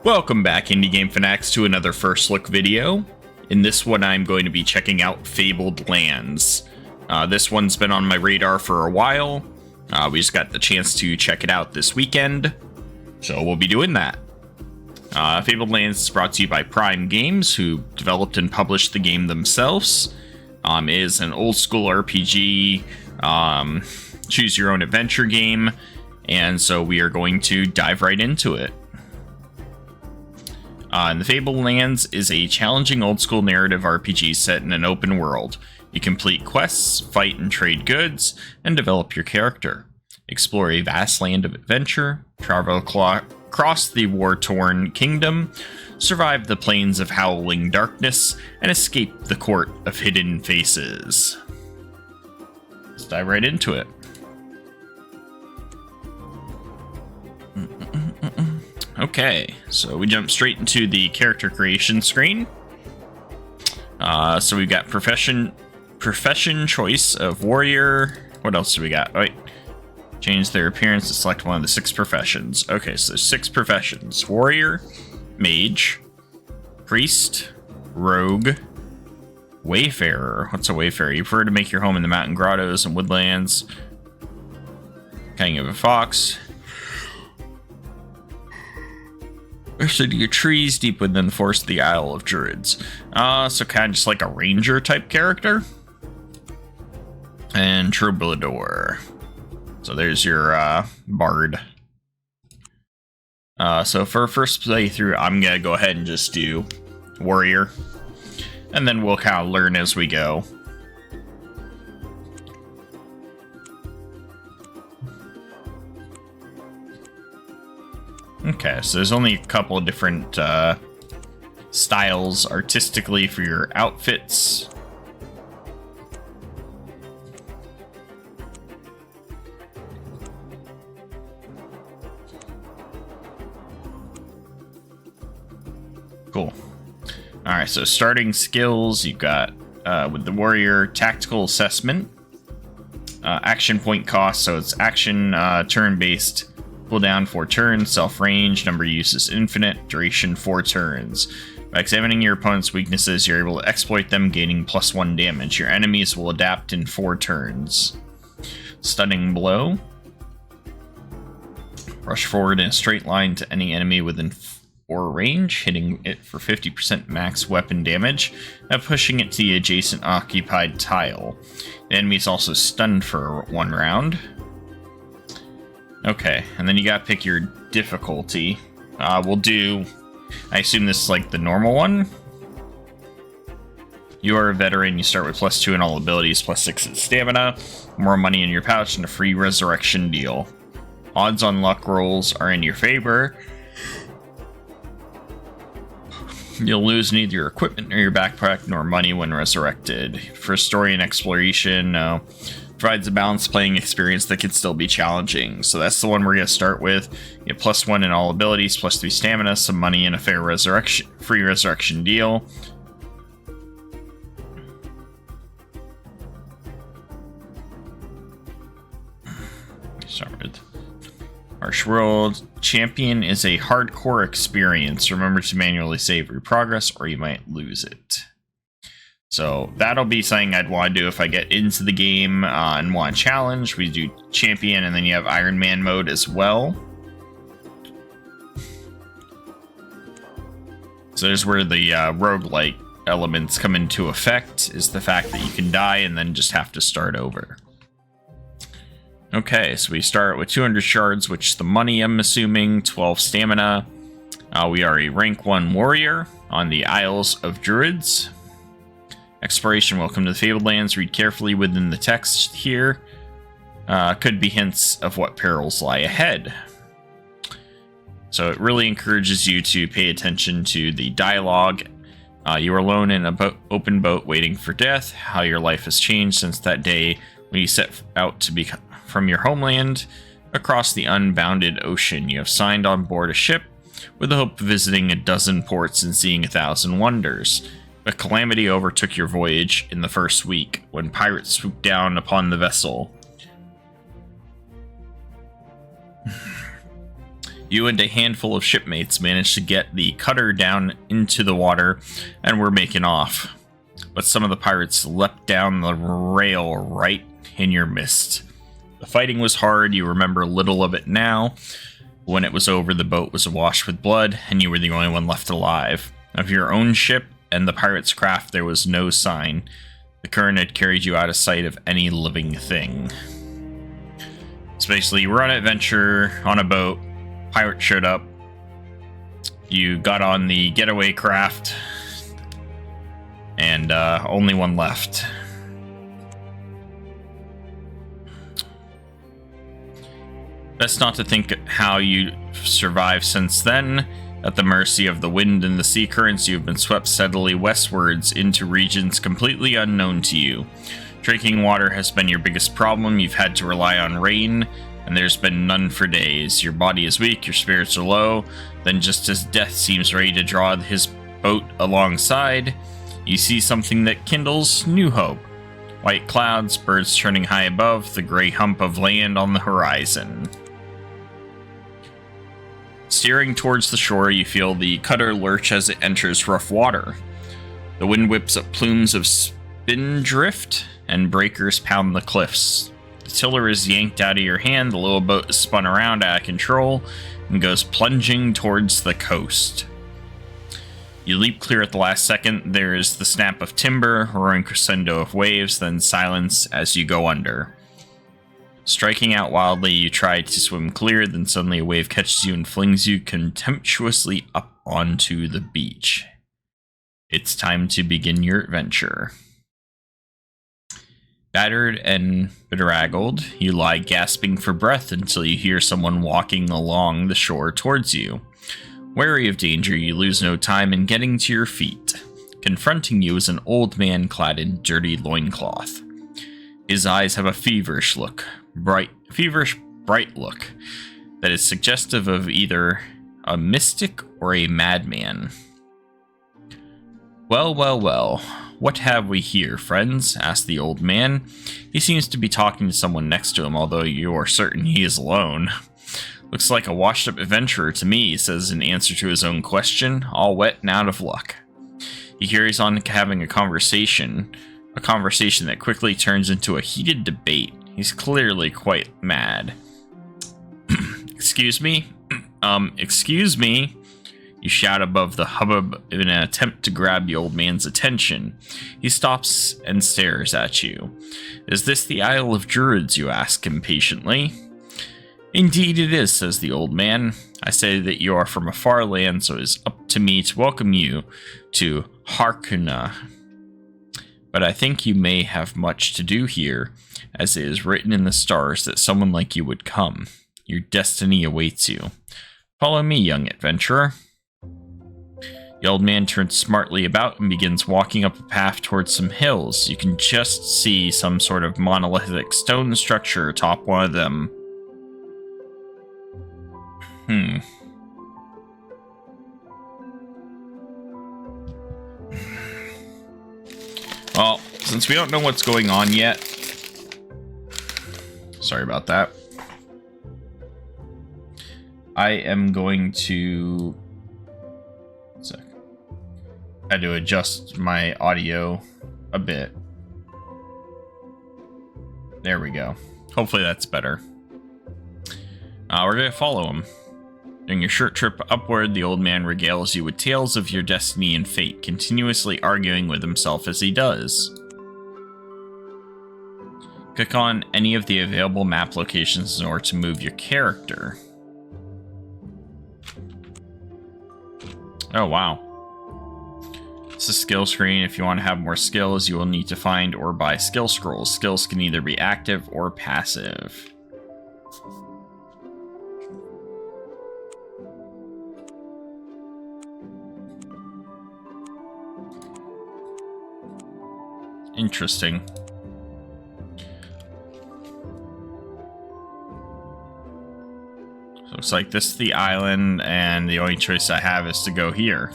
Welcome back, Indie Game Fanatics, to another first look video. In this one, I'm going to be checking out Fabled Lands. This one's been on my radar for a while. We just got the chance to check it out this weekend, so we'll be doing that. Fabled Lands is brought to you by Prime Games, who developed and published the game themselves. It is an old school RPG, choose your own adventure game, and so we are going to dive right into it. The Fabled Lands is a challenging old-school narrative RPG set in an open world. You complete quests, fight and trade goods, and develop your character. Explore a vast land of adventure, travel across the war-torn kingdom, survive the plains of howling darkness, and escape the court of hidden faces. Let's dive right into it. Okay, so we jump straight into the character creation screen. So we've got profession choice of warrior. What else do we got? Oh, wait. Change their appearance to select one of the 6 professions. Okay, so there's 6 professions: warrior, mage, priest, rogue, wayfarer. What's a wayfarer? You prefer to make your home in the mountain grottos and woodlands. Kind of a fox. City your trees deep within the forest of the Isle of Druids. So kind of just like a ranger type character. And troubadour. So there's your bard. So for first playthrough, I'm gonna go ahead and just do warrior, and then we'll kind of learn as we go. Okay, so there's only a couple of different styles artistically for your outfits. Cool. Alright, so starting skills, you've got with the warrior, tactical assessment, action point cost, so it's action turn-based. Cooldown 4 turns, self-range, number of uses infinite, duration 4 turns. By examining your opponent's weaknesses, you're able to exploit them, gaining +1 damage. Your enemies will adapt in 4 turns. Stunning blow. Rush forward in a straight line to any enemy within 4 range, hitting it for 50% max weapon damage, and pushing it to the adjacent occupied tile. The enemy is also stunned for 1 round. Okay, and then you gotta pick your difficulty. We'll do, I assume this is like the normal one. You are a veteran, you start with +2 in all abilities, +6 in stamina, more money in your pouch, and a free resurrection deal. Odds on luck rolls are in your favor. You'll lose neither your equipment nor your backpack nor money when resurrected. For story and exploration, provides a balanced playing experience that can still be challenging. So that's the one we're going to start with. You get +1 in all abilities, +3 stamina, some money, and a free resurrection deal. Start with Harsh World. Champion is a hardcore experience. Remember to manually save your progress or you might lose it. So that'll be something I'd want to do if I get into the game and want a challenge. We do champion, and then you have Iron Man mode as well. So there's where the roguelike elements come into effect, is the fact that you can die and then just have to start over. Okay, so we start with 200 shards, which is the money, I'm assuming, 12 stamina. We are a rank 1 warrior on the Isles of Druids. Exploration. Welcome to the Fabled Lands. Read carefully within the text here. Could be hints of what perils lie ahead. So it really encourages you to pay attention to the dialogue. You are alone in an open boat waiting for death. How your life has changed since that day when you set out to be from your homeland across the unbounded ocean. You have signed on board a ship with the hope of visiting a dozen ports and seeing 1,000 wonders. A calamity overtook your voyage in the first week when pirates swooped down upon the vessel. You and a handful of shipmates managed to get the cutter down into the water and were making off. But some of the pirates leapt down the rail right in your midst. The fighting was hard, you remember little of it now. When it was over, the boat was awash with blood, and you were the only one left alive. Of your own ship and the pirate's craft, there was no sign. The current had carried you out of sight of any living thing. So basically, you were on an adventure on a boat. Pirate showed up. You got on the getaway craft, and only one left. Best not to think how you survived since then. At the mercy of the wind and the sea currents, you've been swept steadily westwards into regions completely unknown to you. Drinking water has been your biggest problem. You've had to rely on rain, and there's been none for days. Your body is weak, your spirits are low. Then just as death seems ready to draw his boat alongside, you see something that kindles new hope. White clouds, birds turning high above, the gray hump of land on the horizon. Steering towards the shore, you feel the cutter lurch as it enters rough water. The wind whips up plumes of spindrift, and breakers pound the cliffs. The tiller is yanked out of your hand, the little boat is spun around out of control, and goes plunging towards the coast. You leap clear at the last second. There is the snap of timber, roaring crescendo of waves, then silence as you go under. Striking out wildly, you try to swim clear, then suddenly a wave catches you and flings you contemptuously up onto the beach. It's time to begin your adventure. Battered and bedraggled, you lie gasping for breath until you hear someone walking along the shore towards you. Wary of danger, you lose no time in getting to your feet. Confronting you is an old man clad in dirty loincloth. His eyes have a feverish, bright look that is suggestive of either a mystic or a madman. Well, well, well. What have we here, friends? Asked the old man. He seems to be talking to someone next to him, although you are certain he is alone. Looks like a washed-up adventurer to me, he says in answer to his own question, all wet and out of luck. He carries on having a conversation that quickly turns into a heated debate. He's clearly quite mad. Excuse me? Excuse me? You shout above the hubbub in an attempt to grab the old man's attention. He stops and stares at you. Is this the Isle of Druids, you ask impatiently? Indeed it is, says the old man. I say that you are from a far land, so it is up to me to welcome you to Harkuna. But I think you may have much to do here, as it is written in the stars that someone like you would come. Your destiny awaits you. Follow me, young adventurer. The old man turns smartly about and begins walking up a path towards some hills. You can just see some sort of monolithic stone structure atop one of them. Well, since we don't know what's going on yet, sorry about that, I am going to... One sec. I had to adjust my audio a bit. There we go. Hopefully that's better. We're going to follow him. During your short trip upward, the old man regales you with tales of your destiny and fate, continuously arguing with himself as he does. Click on any of the available map locations in order to move your character. Oh, wow. It's a skill screen. If you want to have more skills, you will need to find or buy skill scrolls. Skills can either be active or passive. Interesting. So looks like this is the island, and the only choice I have is to go here.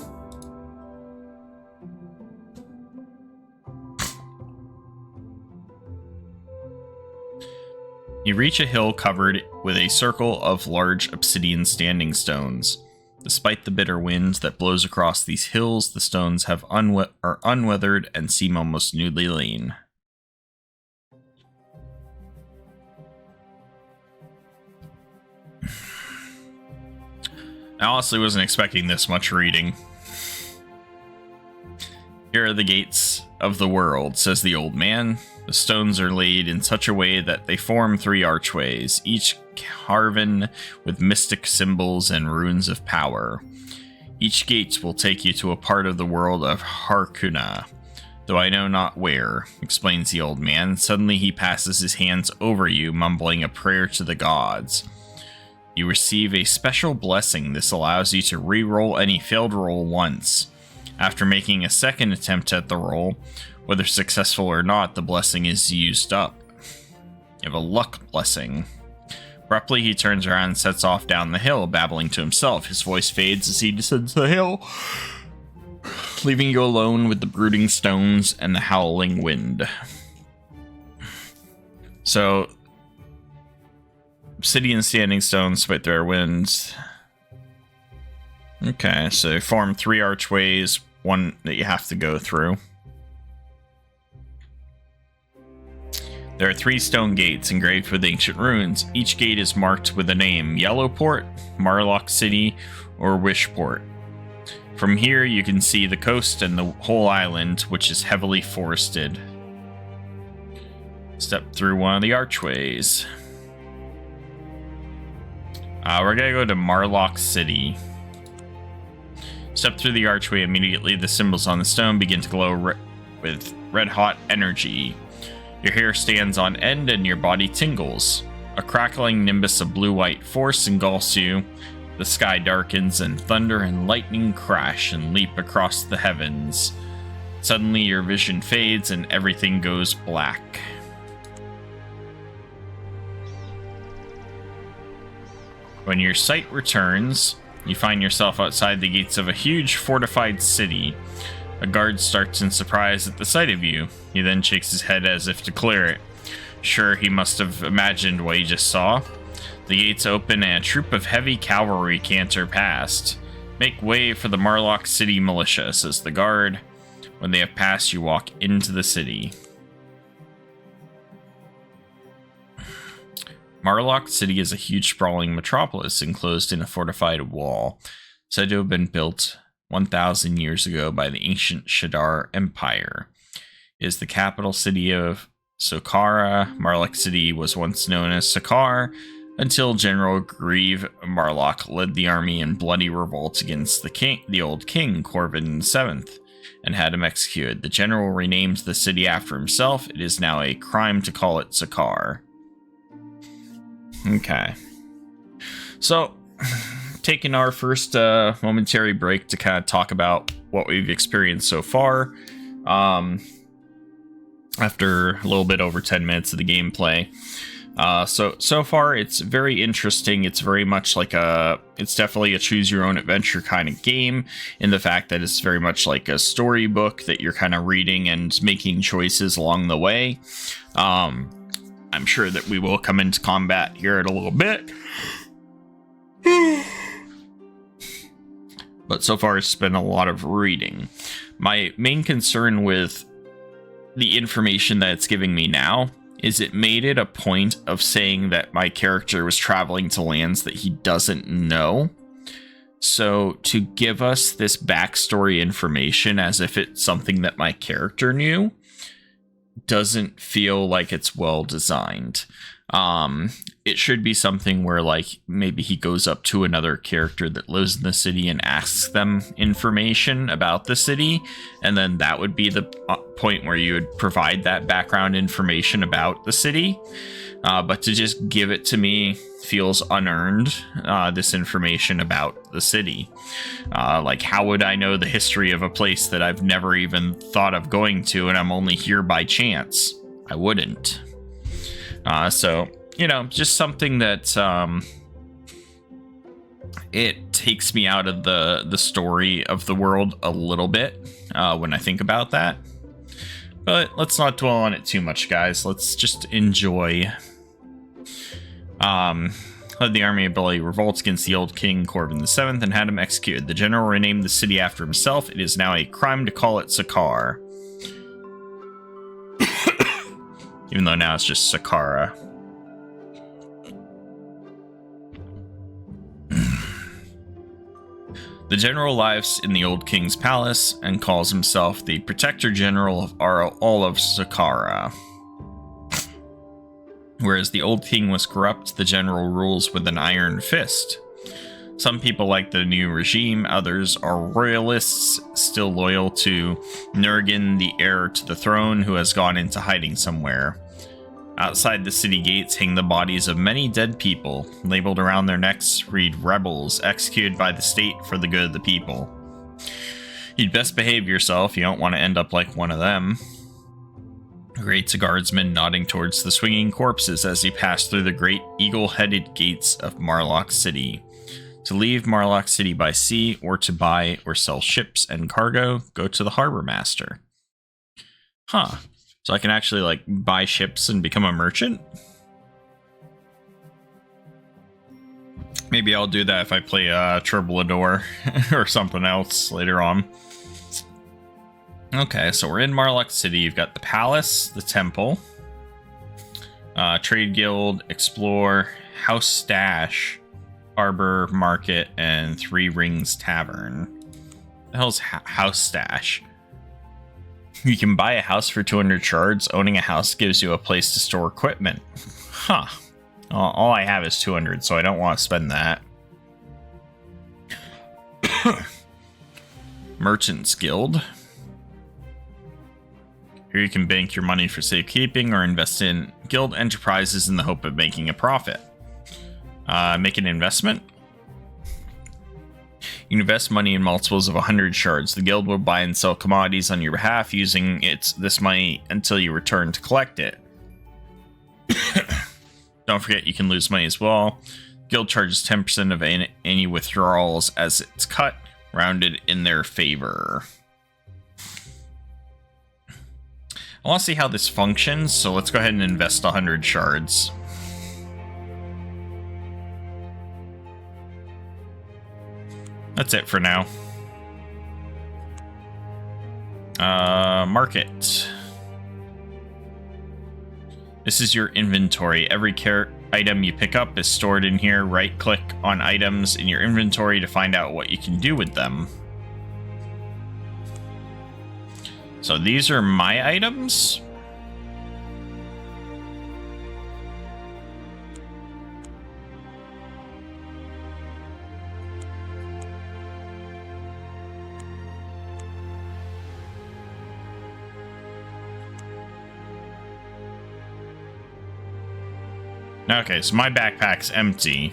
You reach a hill covered with a circle of large obsidian standing stones. Despite the bitter wind that blows across these hills, the stones are unweathered and seem almost newly lain. I honestly wasn't expecting this much reading. Here are the gates of the world, says the old man. The stones are laid in such a way that they form 3 archways, each carven with mystic symbols and runes of power. Each gate will take you to a part of the world of Harkuna, though I know not where, explains the old man. Suddenly he passes his hands over you, mumbling a prayer to the gods. You receive a special blessing. This allows you to re-roll any failed roll once. After making a second attempt at the roll, whether successful or not, the blessing is used up. You have a luck blessing. Abruptly, he turns around and sets off down the hill, babbling to himself. His voice fades as he descends the hill, leaving you alone with the brooding stones and the howling wind. So, obsidian standing stones fight their winds. Okay, so they form 3 archways, one that you have to go through. There are 3 stone gates engraved with ancient runes. Each gate is marked with a name: Yellowport, Marlock City, or Wishport. From here, you can see the coast and the whole island, which is heavily forested. Step through one of the archways. We're gonna go to Marlock City. Step through the archway. Immediately, the symbols on the stone begin to glow with red-hot energy. Your hair stands on end and your body tingles. A crackling nimbus of blue-white force engulfs you. The sky darkens and thunder and lightning crash and leap across the heavens. Suddenly, your vision fades and everything goes black. When your sight returns, you find yourself outside the gates of a huge fortified city. A guard starts in surprise at the sight of you. He then shakes his head as if to clear it. Sure, he must have imagined what he just saw. The gates open and a troop of heavy cavalry canter past. Make way for the Marlock City militia, says the guard. When they have passed, you walk into the city. Marlock City is a huge sprawling metropolis enclosed in a fortified wall, said to have been built 1,000 years ago by the ancient Shadar Empire. It is the capital city of Sokara. Marlock City was once known as Sakar until General Grieve Marlock led the army in bloody revolt against the old king, Corvin VII, and had him executed. The general renamed the city after himself. It is now a crime to call it Sakar. Okay. So, taking our first momentary break to kind of talk about what we've experienced so far. After a little bit over 10 minutes of the gameplay. So far, it's very interesting. It's very much like it's definitely a choose your own adventure kind of game, in the fact that it's very much like a storybook that you're kind of reading and making choices along the way. I'm sure that we will come into combat here in a little bit. But so far, it's been a lot of reading. My main concern with the information that it's giving me now is it made it a point of saying that my character was traveling to lands that he doesn't know. So to give us this backstory information as if it's something that my character knew doesn't feel like it's well designed. It should be something where, like, maybe he goes up to another character that lives in the city and asks them information about the city, and then that would be the point where you would provide that background information about the city. But to just give it to me feels unearned, this information about the city. Like, how would I know the history of a place that I've never even thought of going to and I'm only here by chance? I wouldn't. So, you know, just something that it takes me out of the story of the world a little bit when I think about that. But let's not dwell on it too much, guys. Let's just enjoy Led the army of bloody revolts against the old king Corbin VII and had him executed. The general renamed the city after himself. It is now a crime to call it Saqqara. Even though now it's just Saqqara. The general lives in the old king's palace and calls himself the protector general of all of Saqqara. Whereas the old king was corrupt, the general rules with an iron fist. Some people like the new regime, others are royalists still loyal to Nurgen, the heir to the throne, who has gone into hiding somewhere. Outside the city gates hang the bodies of many dead people. Labeled around their necks read rebels, executed by the state for the good of the people. You'd best behave yourself, you don't want to end up like one of them. Greats a guardsman nodding towards the swinging corpses as he passed through the great eagle-headed gates of Marlock City. To leave Marlock City by sea, or to buy or sell ships and cargo, go to the harbor master. Huh. So I can actually, like, buy ships and become a merchant? Maybe I'll do that if I play Troubadour or something else later on. Okay, so we're in Marlock City. You've got the palace, the temple, trade guild, explore, house stash, harbor, market, and Three Rings Tavern. What the hell's house stash? You can buy a house for 200 shards. Owning a house gives you a place to store equipment. Huh. All I have is 200, so I don't want to spend that. Merchants Guild. Here you can bank your money for safekeeping or invest in guild enterprises in the hope of making a profit. Make an investment. You invest money in multiples of 100 shards. The guild will buy and sell commodities on your behalf using this money until you return to collect it. Don't forget you can lose money as well. Guild charges 10% of any withdrawals as it's cut, rounded in their favor. I want to see how this functions, so let's go ahead and invest 100 shards. That's it for now. Market. This is your inventory. Every item you pick up is stored in here. Right-click on items in your inventory to find out what you can do with them. So these are my items. Okay, so my backpack's empty.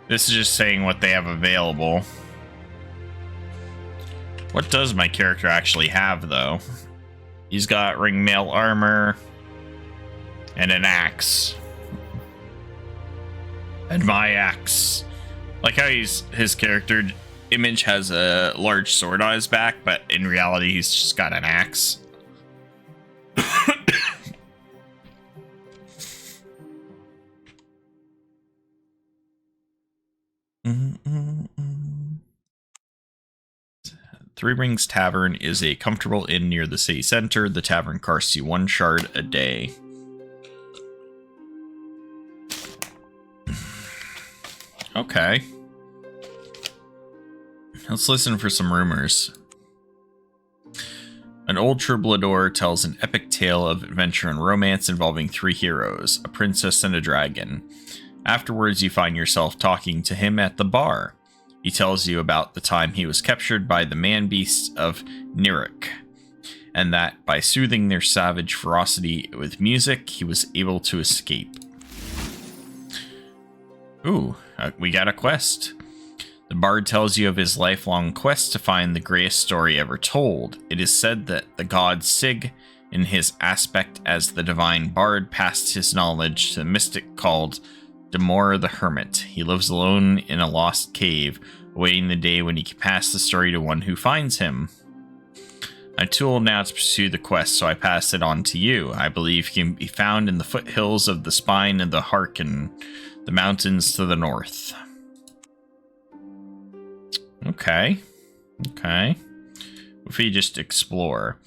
This is just saying what they have available. What does my character actually have, though? He's got ringmail armor and an axe. And my axe. Like how his character image has a large sword on his back, but in reality he's just got an axe. Three Rings Tavern is a comfortable inn near the city center. The tavern costs you 1 shard a day. Okay. Let's listen for some rumors. An old troubadour tells an epic tale of adventure and romance involving 3 heroes, a princess and a dragon. Afterwards, you find yourself talking to him at the bar. He tells you about the time he was captured by the man-beasts of Niruk, and that by soothing their savage ferocity with music, he was able to escape. Ooh, we got a quest. The bard tells you of his lifelong quest to find the greatest story ever told. It is said that the god Sig, in his aspect as the divine bard, passed his knowledge to the mystic called Demore the Hermit. He lives alone in a lost cave, awaiting the day when he can pass the story to one who finds him. My tool now to pursue the quest, so I pass it on to you. I believe he can be found in the foothills of the Spine and the Harken, the mountains to the north. Okay. Okay. If we just explore,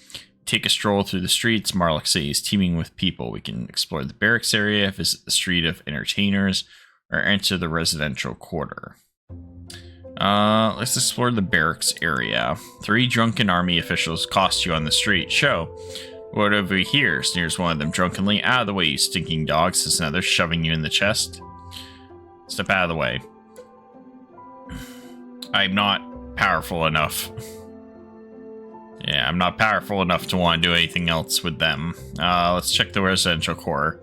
take a stroll through the streets. Marlock City is teeming with people. We can explore the barracks area, visit the street of entertainers, or enter the residential quarter. Let's explore the barracks area. 3 drunken army officials cost you on the street. Show. What have we here? Sneers one of them drunkenly. Out of the way, you stinking dog, says another, shoving you in the chest. Step out of the way. I'm not powerful enough. Yeah, I'm not powerful enough to want to do anything else with them. Let's check the residential core.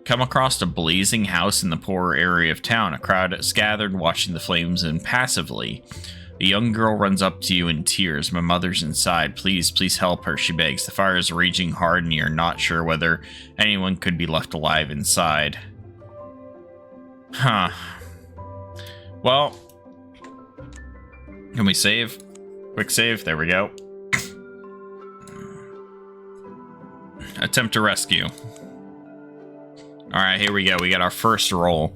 Come across a blazing house in the poorer area of town. A crowd is gathered, watching the flames impassively. A young girl runs up to you in tears. My mother's inside. Please, please help her, she begs. The fire is raging hard, and you're not sure whether anyone could be left alive inside. Huh. Well, can we save? Quick save. There we go. Attempt to rescue. Alright, here we go. We got our first roll.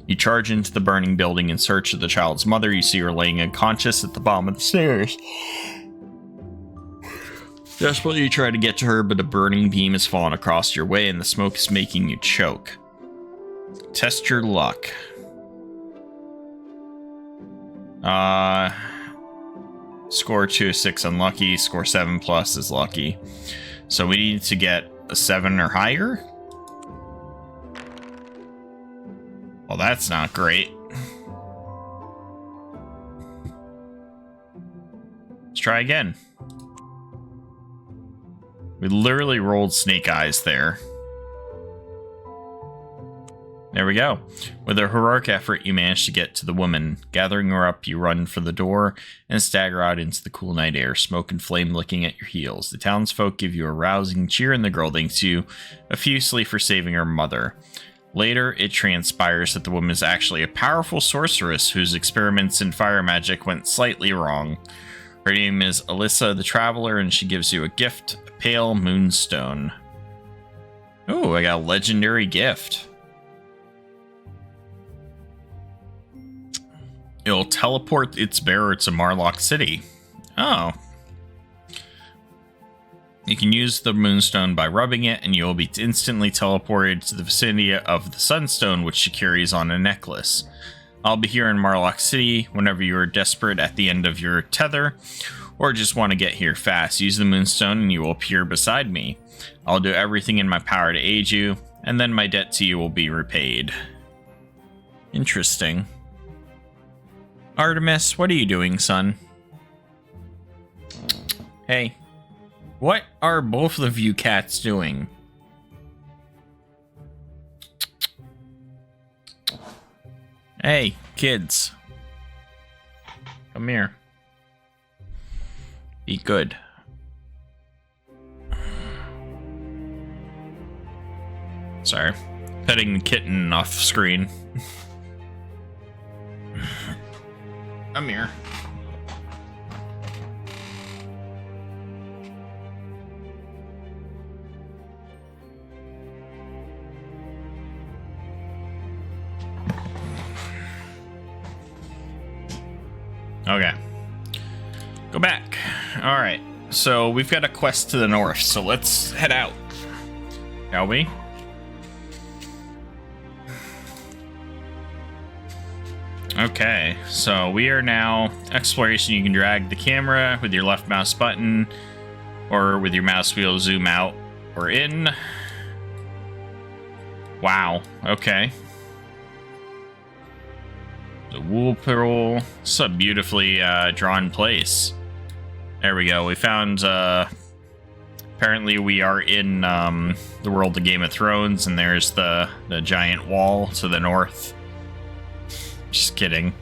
You charge into the burning building in search of the child's mother. You see her laying unconscious at the bottom of the stairs. Desperately, you try to get to her, but a burning beam has fallen across your way, and the smoke is making you choke. Test your luck. Score 2 is 6 unlucky. Score 7 plus is lucky. So we need to get a 7 or higher. Well, that's not great. Let's try again. We literally rolled snake eyes there. There we go. With a heroic effort, you manage to get to the woman. Gathering her up, you run for the door and stagger out into the cool night air, smoke and flame licking at your heels. The townsfolk give you a rousing cheer, and the girl thanks you effusively for saving her mother. Later, it transpires that the woman is actually a powerful sorceress whose experiments in fire magic went slightly wrong. Her name is Alyssa the Traveler, and she gives you a gift, a pale moonstone. Oh, I got a legendary gift. It'll teleport its bearer to Marlock City. Oh. You can use the moonstone by rubbing it, and you'll be instantly teleported to the vicinity of the sunstone, which she carries on a necklace. I'll be here in Marlock City whenever you are desperate at the end of your tether, or just want to get here fast. Use the moonstone and you will appear beside me. I'll do everything in my power to aid you, and then my debt to you will be repaid. Interesting. Artemis, what are you doing, son? Hey. What are both of you cats doing? Hey, kids. Come here. Be good. Sorry. Petting the kitten off screen. Come here. Okay. Go back. Alright. So we've got a quest to the north, so let's head out. Shall we? Okay, so we are now exploration. You can drag the camera with your left mouse button, or with your mouse wheel zoom out or in. Wow, okay. The wool pearl. It's a beautifully drawn place. There we go. We found, apparently we are in the world of Game of Thrones, and there's the giant wall to the north. Just kidding.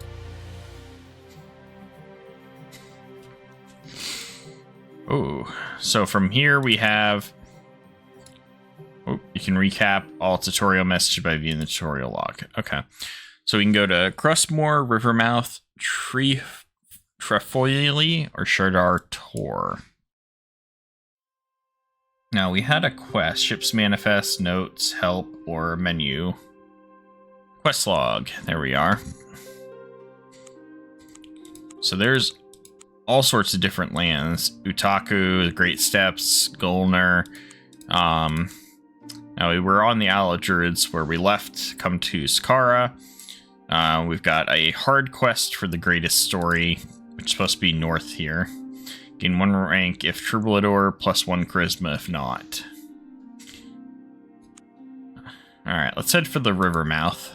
Ooh, so from here we have... Oh, you can recap all tutorial messages by viewing the tutorial log. Okay. So we can go to Crustmore, Rivermouth, Trefoily, or Shardar Tor. Now, we had a quest. Ship's manifest, notes, help, or menu. Quest log. There we are. So there's all sorts of different lands. Utaku, the Great Steppes, Golner. Now, we were on the Isle of Druids where we left, come to Sakara. We've got a hard quest for the Greatest Story, which is supposed to be north here. Gain 1 rank if Troubadour, plus 1 charisma if not. Alright, let's head for the river mouth.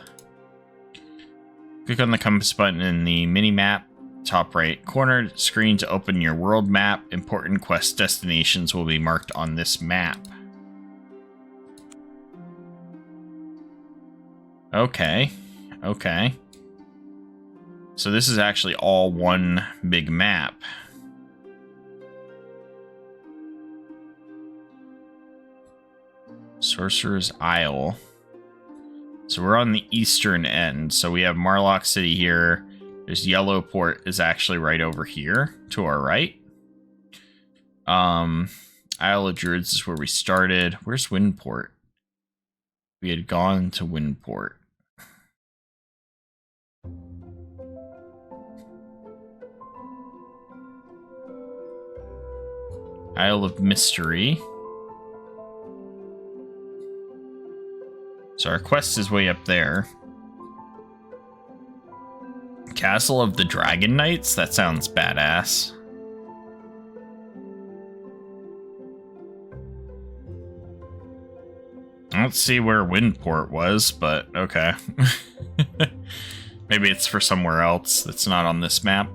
Click on the compass button in the mini-map, top right corner screen to open your world map. Important quest destinations will be marked on this map. Okay. Okay. So this is actually all one big map. Sorcerer's Isle. So we're on the eastern end. So we have Marlock City here. There's Yellowport is actually right over here to our right. Isle of Druids is where we started. Where's Windport? We had gone to Windport. Isle of Mystery. So our quest is way up there. Castle of the Dragon Knights? That sounds badass. I don't see where Windport was, but okay. Maybe it's for somewhere else that's not on this map.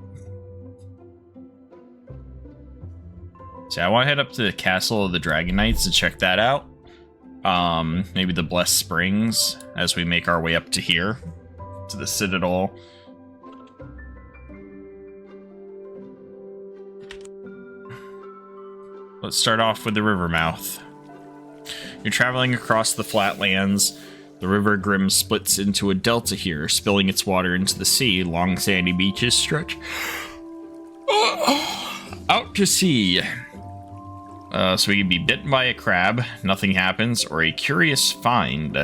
So I want to head up to the Castle of the Dragon Knights to check that out. Maybe the Blessed Springs as we make our way up to here, to the Citadel. Let's start off with the river mouth. You're traveling across the flatlands. The River Grim splits into a delta here, spilling its water into the sea. Long sandy beaches stretch out to sea. So we can be bitten by a crab, nothing happens, or a curious find.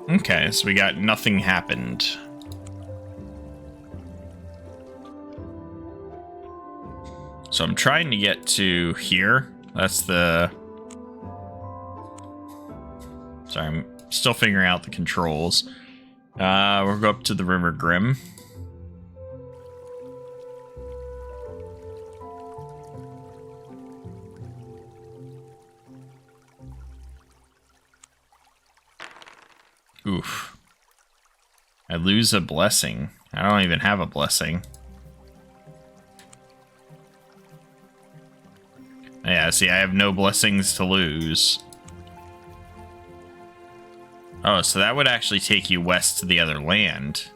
Okay, so we got nothing happened. So I'm trying to get to here. That's the... Sorry, I'm still figuring out the controls. We'll go up to the River Grim. Oof. I lose a blessing. I don't even have a blessing. Yeah, see, I have no blessings to lose. Oh, so that would actually take you west to the other land.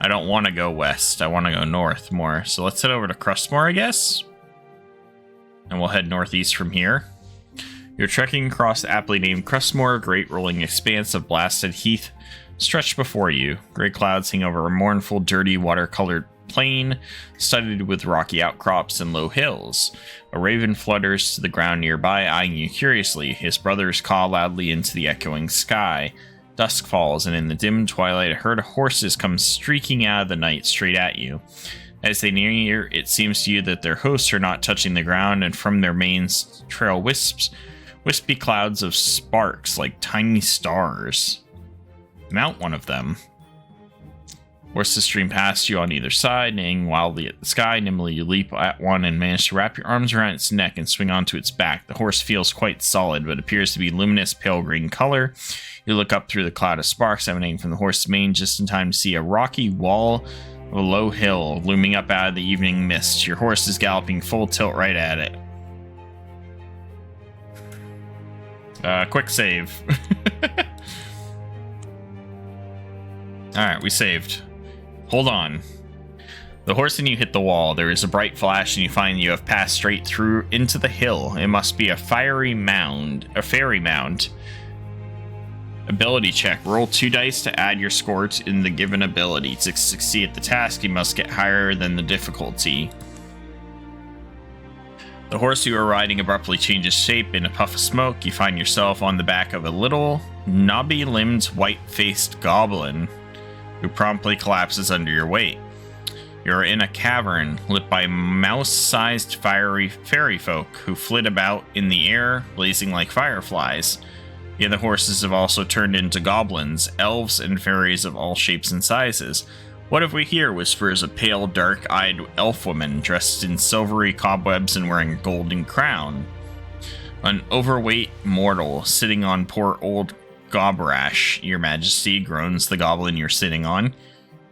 I don't want to go west. I want to go north more. So let's head over to Crustmore, I guess. And we'll head northeast from here. You're trekking across the aptly named Crustmore, a great rolling expanse of blasted heath stretched before you. Gray clouds hang over a mournful, dirty, watercolored plain, studded with rocky outcrops and low hills. A raven flutters to the ground nearby, eyeing you curiously. His brothers caw loudly into the echoing sky. Dusk falls, and in the dim twilight, a herd of horses come streaking out of the night straight at you. As they near you, it seems to you that their hosts are not touching the ground, and from their manes trail wispy clouds of sparks like tiny stars. Mount one of them. Horses stream past you on either side, neighing wildly at the sky. Nimbly you leap at one and manage to wrap your arms around its neck and swing onto its back. The horse feels quite solid, but appears to be luminous pale green color. You look up through the cloud of sparks emanating from the horse's mane just in time to see a rocky wall of a low hill looming up out of the evening mist. Your horse is galloping full tilt right at it. Quick save. Alright, we saved. Hold on. The horse and you hit the wall. There is a bright flash, and you find you have passed straight through into the hill. It must be a fairy mound. Ability check. Roll 2 dice to add your score in the given ability. To succeed at the task, you must get higher than the difficulty. The horse you are riding abruptly changes shape. In a puff of smoke, you find yourself on the back of a little, knobby-limbed, white-faced goblin who promptly collapses under your weight. You're in a cavern lit by mouse-sized fiery fairy folk who flit about in the air, blazing like fireflies. The other horses have also turned into goblins, elves, and fairies of all shapes and sizes. What have we here? Whispers a pale, dark-eyed elf woman dressed in silvery cobwebs and wearing a golden crown. An overweight mortal sitting on poor old Gobrash, your majesty, groans the goblin you're sitting on.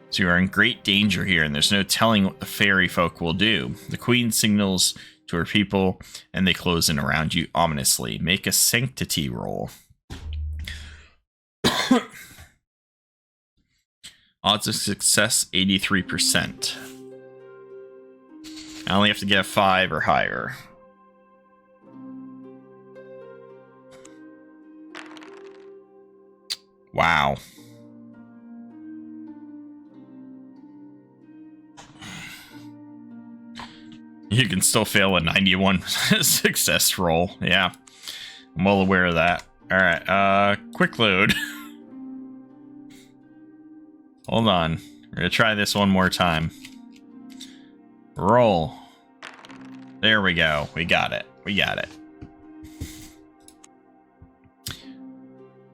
So you're in great danger here, and there's no telling what the fairy folk will do. The queen signals to her people, and they close in around you ominously. Make a sanctity roll. Odds of success, 83%. I only have to get a 5 or higher. Wow. You can still fail a 91 success roll. Yeah, I'm well aware of that. Alright, quick load. Hold on. We're gonna try this one more time. Roll. There we go. We got it. We got it.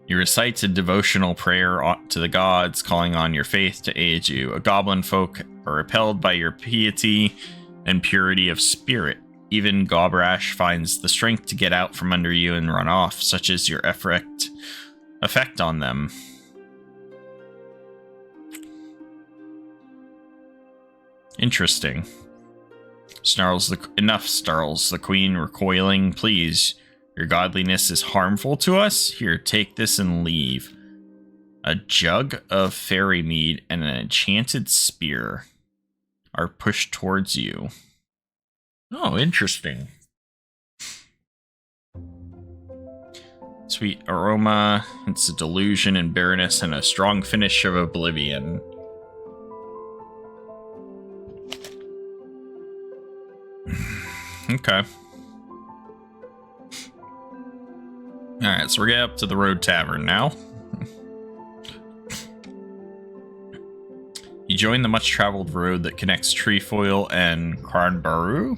You recite a devotional prayer to the gods, calling on your faith to aid you. A goblin folk are repelled by your piety and purity of spirit. Even Gobrash finds the strength to get out from under you and run off, such is your effect on them. Interesting. Enough, snarls the queen, recoiling. Please, your godliness is harmful to us. Here, take this and leave. A jug of fairy mead and an enchanted spear are pushed towards you. Oh, interesting. Sweet aroma, it's a delusion and bareness, and a strong finish of oblivion. Okay. Alright, so we're getting up to the Road Tavern now. You join the much-traveled road that connects Trefoil and Cranbaru.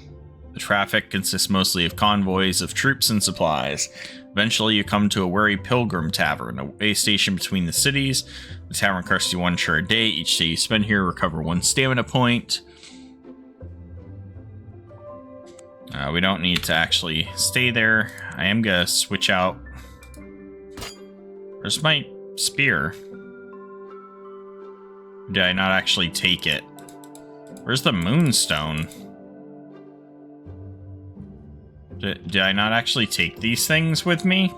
The traffic consists mostly of convoys of troops and supplies. Eventually, you come to a weary pilgrim tavern, a way station between the cities. The tavern costs you 1 share a day. Each day you spend here, recover 1 stamina point. We don't need to actually stay there. I am gonna switch out. Where's my spear? Did I not actually take it? Where's the moonstone? Did I not actually take these things with me?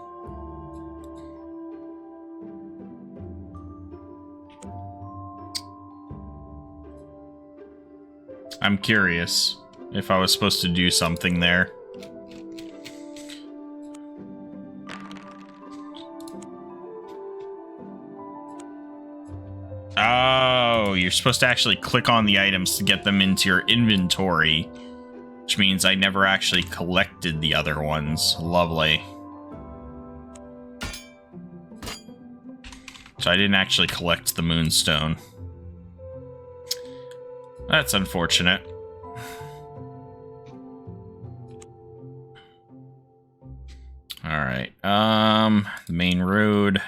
I'm curious if I was supposed to do something there. Oh, you're supposed to actually click on the items to get them into your inventory, which means I never actually collected the other ones. Lovely. So I didn't actually collect the moonstone. That's unfortunate. Alright, the main road.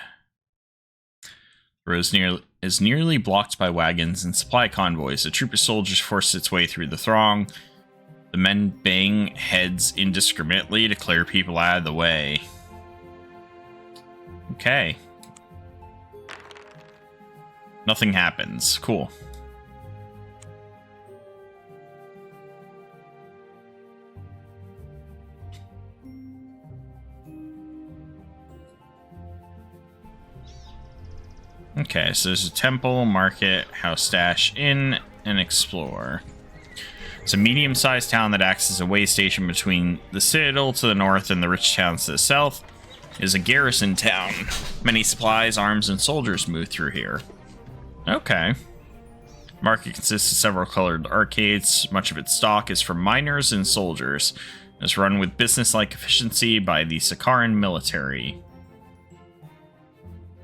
The road is nearly blocked by wagons and supply convoys. A troop of soldiers forces its way through the throng. The men bang heads indiscriminately to clear people out of the way. Okay. Nothing happens. Cool. Okay, so there's a temple, market, house stash, inn, and explore. It's a medium-sized town that acts as a way station between the citadel to the north and the rich towns to the south. is a garrison town. Many supplies, arms, and soldiers move through here. Okay. Market consists of several colored arcades. Much of its stock is from miners and soldiers. It's run with business-like efficiency by the Sakaran military.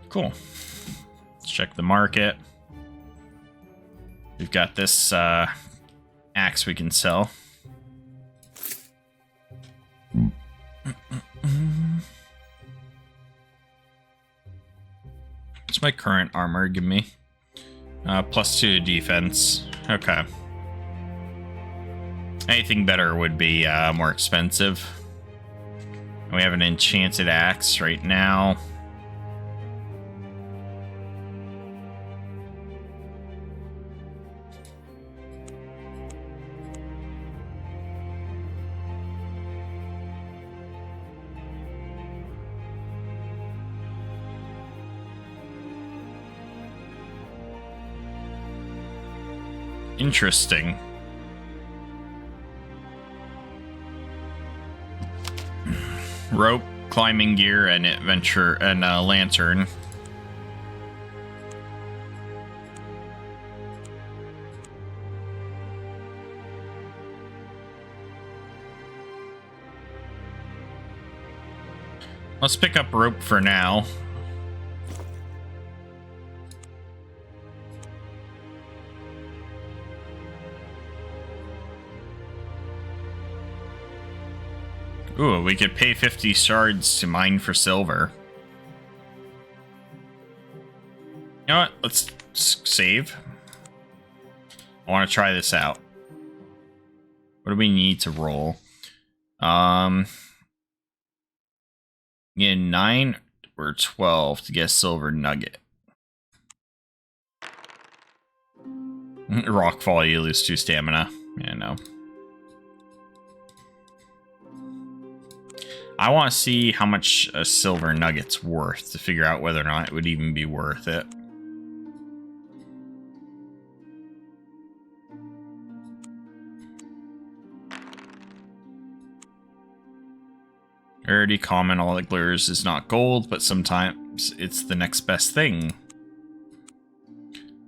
Cool. Let's check the market. We've got this axe we can sell. What's my current armor give me? +2 defense. Okay. Anything better would be more expensive. We have an enchanted axe right now. Interesting. Rope, climbing gear, and adventure, and a lantern. Let's pick up rope for now. Ooh, we could pay 50 shards to mine for silver. You know what? Let's save. I want to try this out. What do we need to roll? Yeah, 9 or 12 to get a silver nugget. Rockfall, you lose 2 stamina. Yeah, no. I want to see how much a silver nugget's worth to figure out whether or not it would even be worth it. Rarity common, all that glitters is not gold, but sometimes it's the next best thing.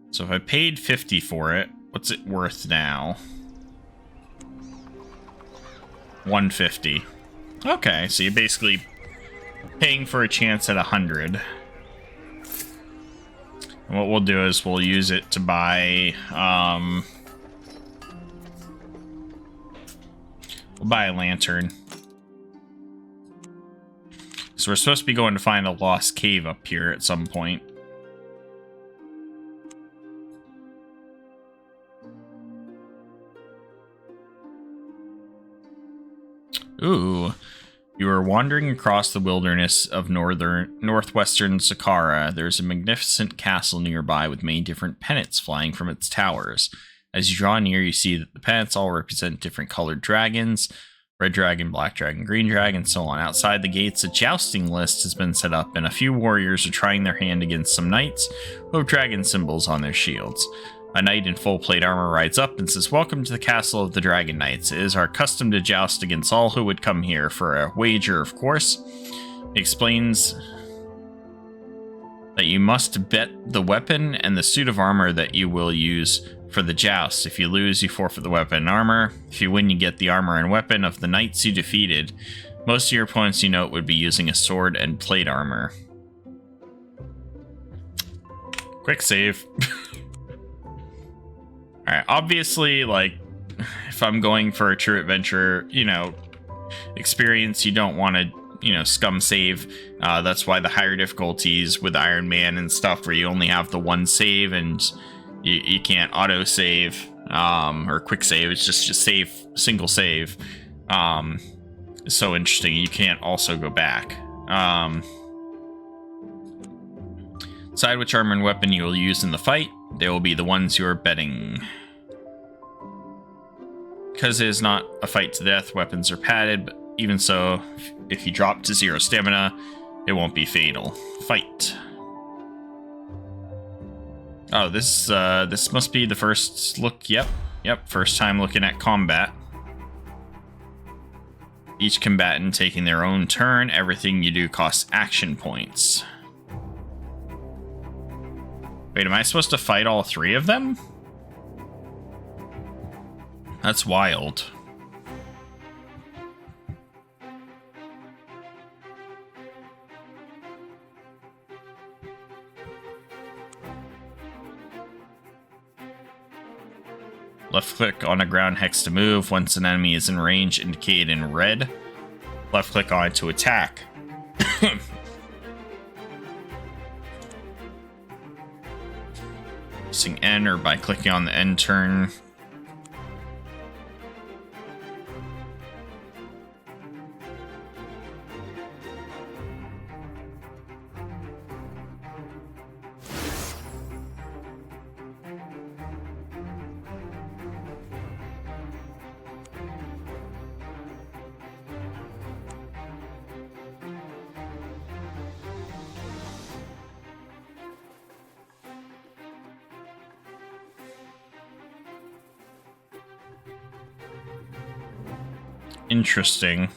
So if I paid 50 for it, what's it worth now? 150. Okay, so you're basically paying for a chance at 100. And what we'll do is we'll use it to buy, we'll buy a lantern. So we're supposed to be going to find a lost cave up here at some point. Ooh. You are wandering across the wilderness of northwestern Saqqara. There's a magnificent castle nearby with many different pennants flying from its towers. As you draw near, you see that the pennants all represent different colored dragons. Red dragon, black dragon, green dragon, and so on. Outside the gates, a jousting list has been set up, and a few warriors are trying their hand against some knights who have dragon symbols on their shields. A knight in full plate armor rides up and says, "Welcome to the castle of the Dragon Knights. It is our custom to joust against all who would come here for a wager, of course." He explains that you must bet the weapon and the suit of armor that you will use for the joust. If you lose, you forfeit the weapon and armor. If you win, you get the armor and weapon of the knights you defeated. Most of your opponents you note would be using a sword and plate armor. Quick save. Alright, obviously, like, if I'm going for a true adventure, you know, experience, you don't want to, you know, scum save. That's why the higher difficulties with Iron Man and stuff, where you only have the one save and you can't auto save or quick save. It's just save, single save. So interesting. You can't also go back. Decide which armor and weapon you will use in the fight. They will be the ones you are betting. Because it is not a fight to death, weapons are padded, but even so, if you drop to 0 stamina, it won't be fatal. Fight. Oh, this must be the first look. Yep, first time looking at combat. Each combatant taking their own turn. Everything you do costs action points. Wait, am I supposed to fight all three of them? That's wild. Left click on a ground hex to move. Once an enemy is in range, indicated in red. Left click on it to attack. Pressing N or by clicking on the end turn. Interesting.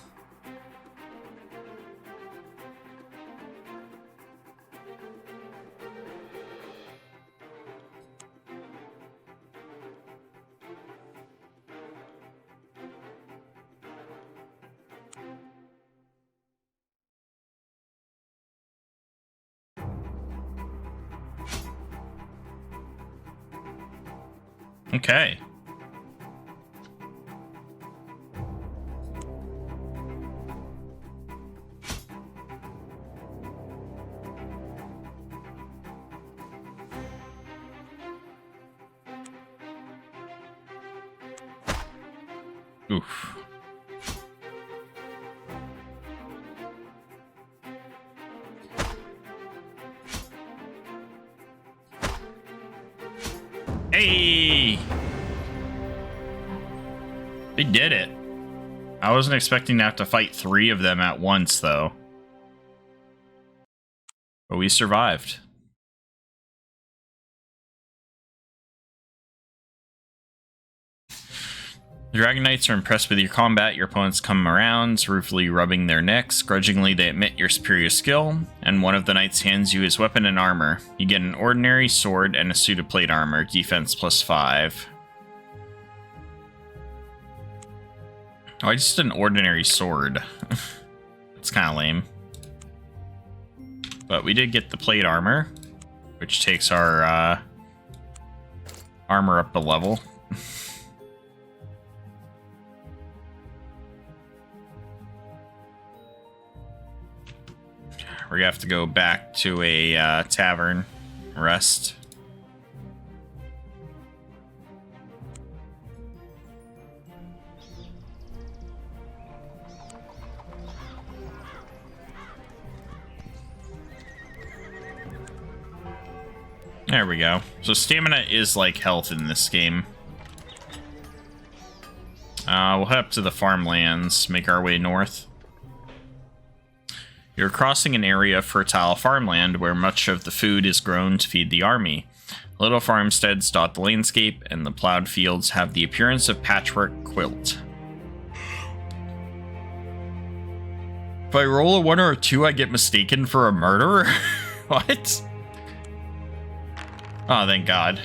Okay. Oof. Hey! They did it. I wasn't expecting to have to fight 3 of them at once, though. But we survived. The Dragon Knights are impressed with your combat. Your opponents come around, ruefully rubbing their necks. Grudgingly, they admit your superior skill, and one of the knights hands you his weapon and armor. You get an ordinary sword and a suit of plate armor, defense +5. Oh, just an ordinary sword. It's kind of lame. But we did get the plate armor, which takes our armor up a level. We're gonna have to go back to a tavern, rest. There we go. So stamina is like health in this game. We'll head up to the farmlands, make our way north. You're crossing an area of fertile farmland where much of the food is grown to feed the army. Little farmsteads dot the landscape, and the plowed fields have the appearance of patchwork quilt. If I roll a 1 or a 2, I get mistaken for a murderer? What? Oh, thank God.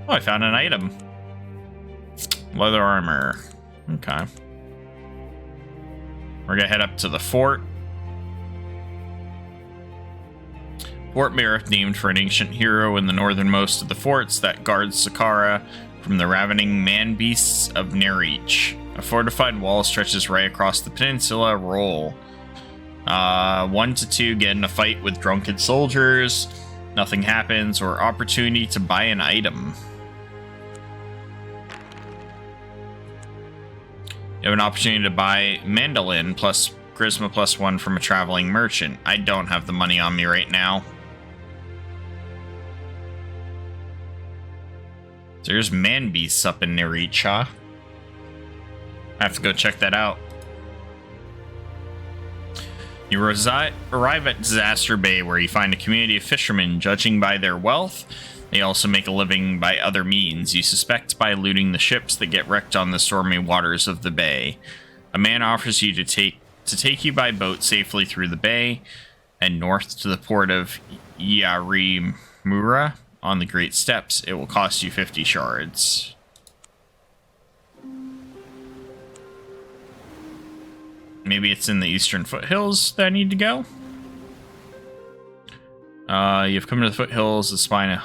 Oh, I found an item. Leather armor. Okay. We're gonna head up to the fort. Fort Merith, named for an ancient hero in the northernmost of the forts that guards Sakara from the ravening man-beasts of Nereach. A fortified wall stretches right across the peninsula. Roll. 1 to 2, get in a fight with drunken soldiers. Nothing happens, or opportunity to buy an item. You have an opportunity to buy mandolin plus charisma +1 from a traveling merchant. I don't have the money on me right now. There's man beasts up in Nereach, huh? I have to go check that out. You arrive at Disaster Bay, where you find a community of fishermen. Judging by their wealth, they also make a living by other means. You suspect by looting the ships that get wrecked on the stormy waters of the bay. A man offers you to take you by boat safely through the bay and north to the port of Yarimura on the Great Steppes. It will cost you 50 shards. Maybe it's in the eastern foothills that I need to go. You've come to the foothills, the spine of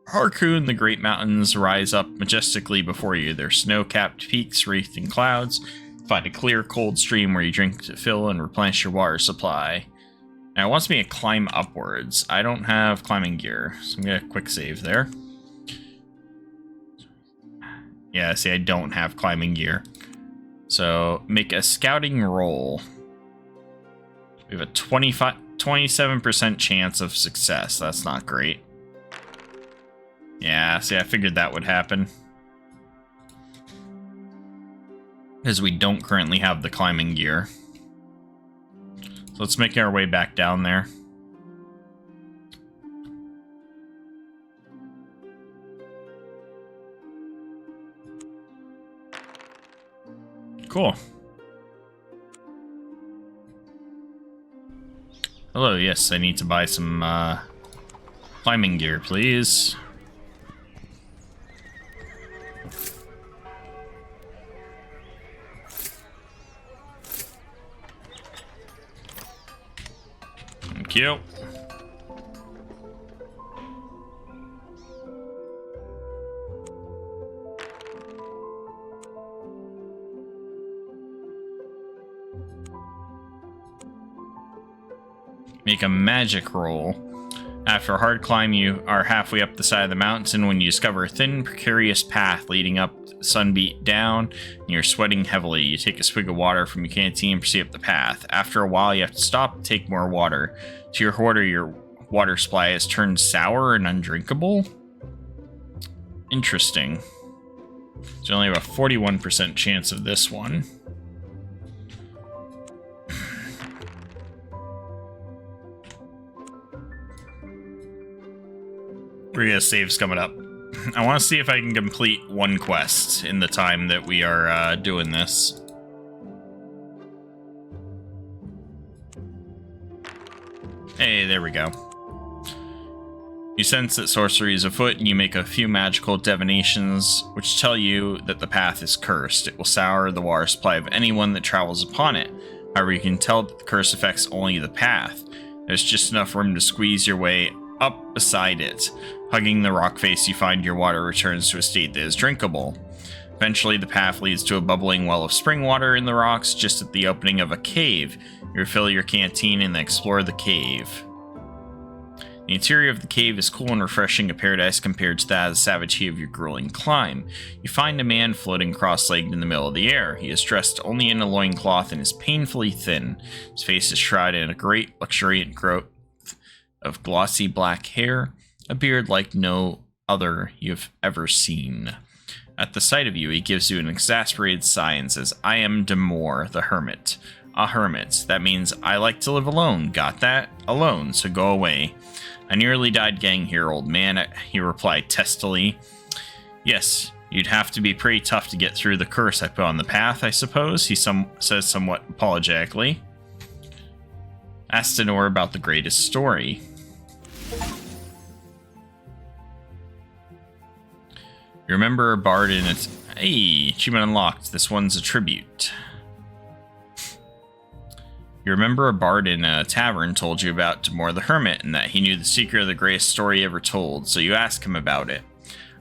Harkoon. The great mountains rise up majestically before you. Their snow-capped peaks wreathed in clouds. Find a clear, cold stream where you drink to fill and replenish your water supply. Now, it wants me to climb upwards. I don't have climbing gear, so I'm going to quick save there. Yeah, see, I don't have climbing gear. So, make a scouting roll. We have a 27% chance of success. That's not great. Yeah, see, I figured that would happen. Because we don't currently have the climbing gear. So let's make our way back down there. Cool. Hello, yes, I need to buy some climbing gear, please. Thank you. Make a magic roll. After a hard climb, you are halfway up the side of the mountain when you discover a thin, precarious path leading up, sunbeat down, and you're sweating heavily. You take a swig of water from your canteen and proceed up the path. After a while, you have to stop and take more water. To your order, your water supply has turned sour and undrinkable. Interesting. There's only about a 41% chance of this one. We're gonna saves coming up. I want to see if I can complete one quest in the time that we are doing this. Hey, there we go. You sense that sorcery is afoot, and you make a few magical divinations, which tell you that the path is cursed. It will sour the water supply of anyone that travels upon it. However, you can tell that the curse affects only the path. There's just enough room to squeeze your way up beside it. Hugging the rock face, you find your water returns to a state that is drinkable. Eventually, the path leads to a bubbling well of spring water in the rocks just at the opening of a cave. You refill your canteen and explore the cave. The interior of the cave is cool and refreshing, a paradise compared to that of the savage heat of your grueling climb. You find a man floating cross-legged in the middle of the air. He is dressed only in a loincloth and is painfully thin. His face is shrouded in a great, luxuriant growth of glossy black hair, a beard like no other you've ever seen. At the sight of you, he gives you an exasperated sigh and says, "I am Demore, the hermit." A hermit. That means I like to live alone. Got that? Alone, so go away. I nearly died getting here, old man, he replied testily. Yes, you'd have to be pretty tough to get through the curse I put on the path, I suppose, he says somewhat apologetically. Ask Demore about the greatest story. You remember a bard in its... Hey, achievement unlocked. This one's a tribute. You remember a bard in a tavern told you about Demore the Hermit and that he knew the secret of the greatest story ever told, so you ask him about it.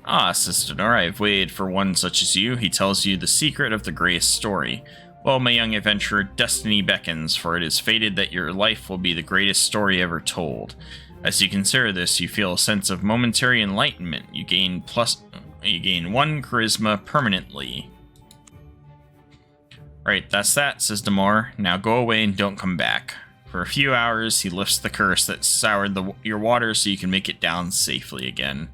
Ah, says Demore, I have waited for one such as you. He tells you the secret of the greatest story. Well, my young adventurer, destiny beckons, for it is fated that your life will be the greatest story ever told. As you consider this, you feel a sense of momentary enlightenment. You gain 1 charisma permanently. Right, that's that, says Demore. Now go away and don't come back. For a few hours, he lifts the curse that soured your water so you can make it down safely again.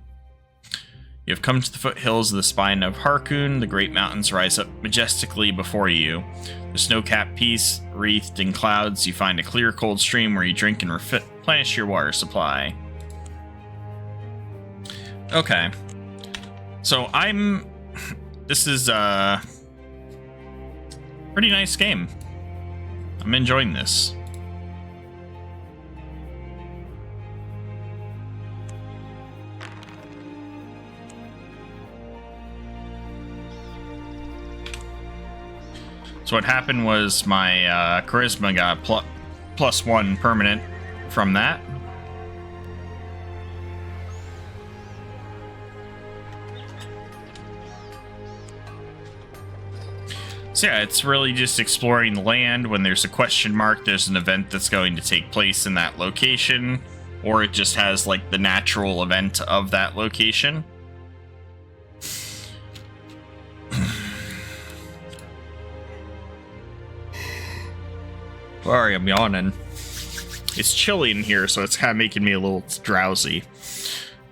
You have come to the foothills of the spine of Harkoon. The great mountains rise up majestically before you. The snow-capped peaks wreathed in clouds. You find a clear, cold stream where you drink and replenish your water supply. Okay. So this is, pretty nice game. I'm enjoying this. So what happened was my charisma got +1 permanent from that. So yeah, it's really just exploring the land. When there's a question mark, there's an event that's going to take place in that location, or it just has like the natural event of that location. Sorry, I'm yawning. It's chilly in here, so it's kind of making me a little drowsy.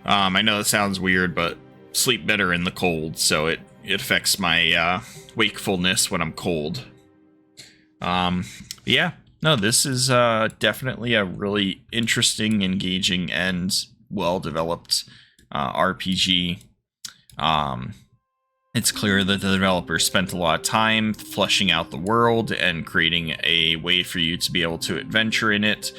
I know that sounds weird, but sleep better in the cold, so it affects my wakefulness when I'm cold. Yeah, no, this is definitely a really interesting, engaging, and well-developed RPG. It's clear that the developers spent a lot of time fleshing out the world and creating a way for you to be able to adventure in it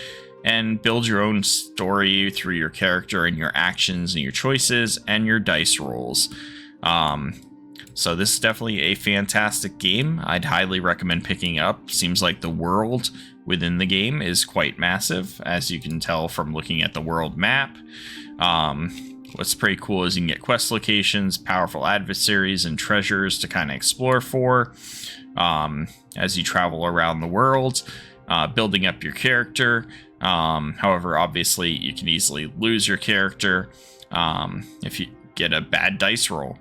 and build your own story through your character and your actions and your choices and your dice rolls. So this is definitely a fantastic game. I'd highly recommend picking it up. Seems like the world within the game is quite massive, as you can tell from looking at the world map. What's pretty cool is you can get quest locations, powerful adversaries, and treasures to kind of explore for as you travel around the world, building up your character. However, obviously, you can easily lose your character if you get a bad dice roll.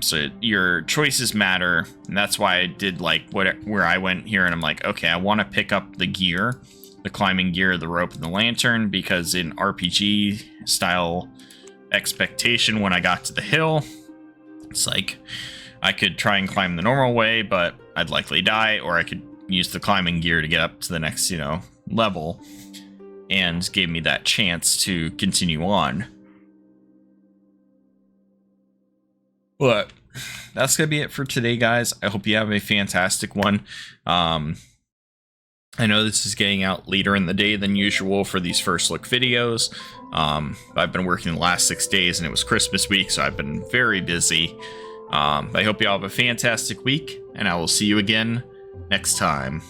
So your choices matter, and that's why I did like where I went here, and I'm like, okay, I want to pick up the gear, the climbing gear, the rope, and the lantern, because in RPG style expectation, when I got to the hill, it's like I could try and climb the normal way, but I'd likely die, or I could use the climbing gear to get up to the next, level, and gave me that chance to continue on. But that's gonna be it for today, guys. I hope you have a fantastic one. I know this is getting out later in the day than usual for these first look videos. I've been working the last 6 days, and it was Christmas week, so I've been very busy. I hope you all have a fantastic week, and I will see you again next time.